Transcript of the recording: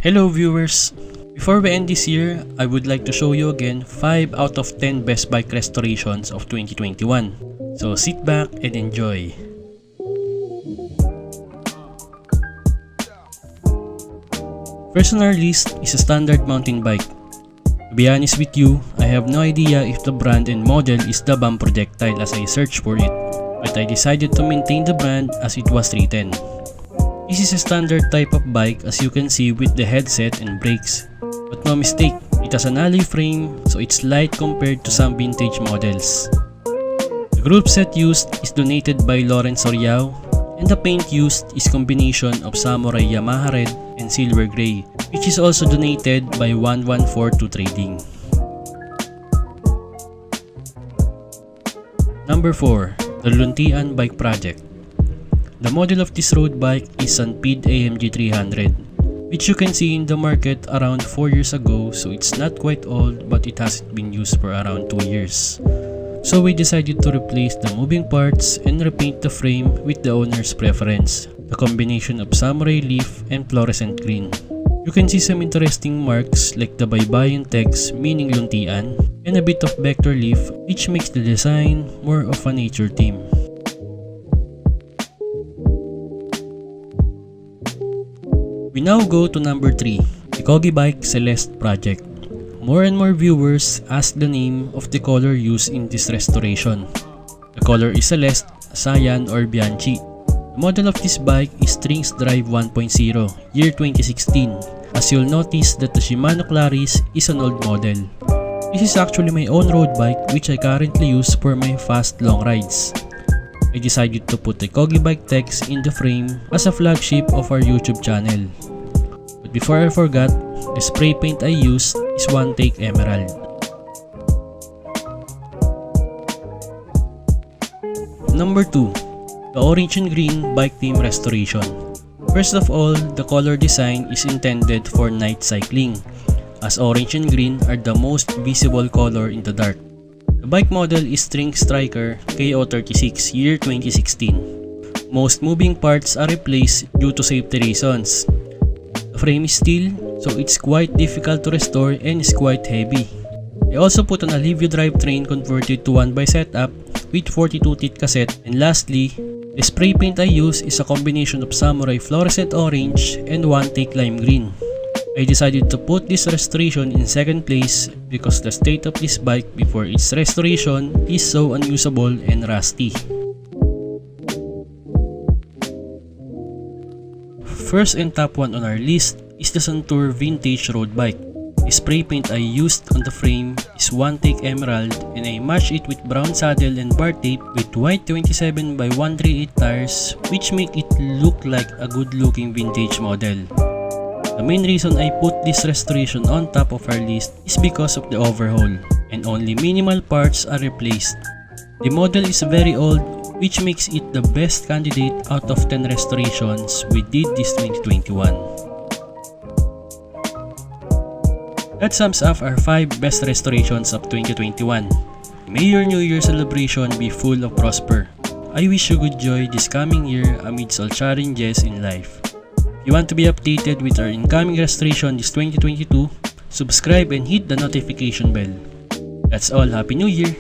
Hello viewers! Before we end this year, I would like to show you again 5 out of 10 best bike restorations of 2021. So sit back and enjoy! Personalist is a standard mountain bike. To be honest with you, I have no idea if the brand and model is the BAM projectile as I searched for it, but I decided to maintain the brand as it was written. This is a standard type of bike as you can see with the headset and brakes. But no mistake, it has an alloy frame so it's light compared to some vintage models. The group set used is donated by Lawrence Oriao, and the paint used is combination of Samurai Yamaha Red and Silver Grey, which is also donated by 1142 Trading. Number 4. The Lontian Bike Project. The model of this road bike is Sanpid AMG 300, which you can see in the market around 4 years ago, so it's not quite old but it hasn't been used for around 2 years. So we decided to replace the moving parts and repaint the frame with the owner's preference, the combination of samurai leaf and fluorescent green. You can see some interesting marks like the baybayin text meaning Lontian and a bit of vector leaf which makes the design more of a nature theme. We now go to number 3, the Coggie bike Celeste project. More and more viewers ask the name of the color used in this restoration. The color is Celeste, Cyan or Bianchi. The model of this bike is Strings Drive 1.0, year 2016. As you'll notice that the Shimano Claris is an old model. This is actually my own road bike which I currently use for my fast long rides. I decided to put the Coggie bike text in the frame as a flagship of our YouTube channel. But before I forgot, the spray paint I used is One Take Emerald. Number 2. The Orange and Green Bike Theme Restoration. First of all, the color design is intended for night cycling, as orange and green are the most visible color in the dark. The bike model is String Striker KO36 year 2016. Most moving parts are replaced due to safety reasons. The frame is steel, so it's quite difficult to restore and is quite heavy. I also put an Alivio drivetrain converted to 1x setup with 42 teeth cassette, and lastly, the spray paint I use is a combination of Samurai Fluorescent Orange and One Take Lime Green. I decided to put this restoration in second place because the state of this bike before its restoration is so unusable and rusty. First and top one on our list is the Santour Vintage road bike. The spray paint I used on the frame is One Take Emerald, and I matched it with brown saddle and bar tape with white 27x138 tires, which make it look like a good looking vintage model. The main reason I put this restoration on top of our list is because of the overhaul, and only minimal parts are replaced. The model is very old, which makes it the best candidate out of 10 restorations we did this 2021. That sums up our 5 best restorations of 2021. May your New Year celebration be full of prosper. I wish you good joy this coming year amidst all challenges in life. If you want to be updated with our incoming restoration this 2022, subscribe and hit the notification bell. That's all. Happy New Year!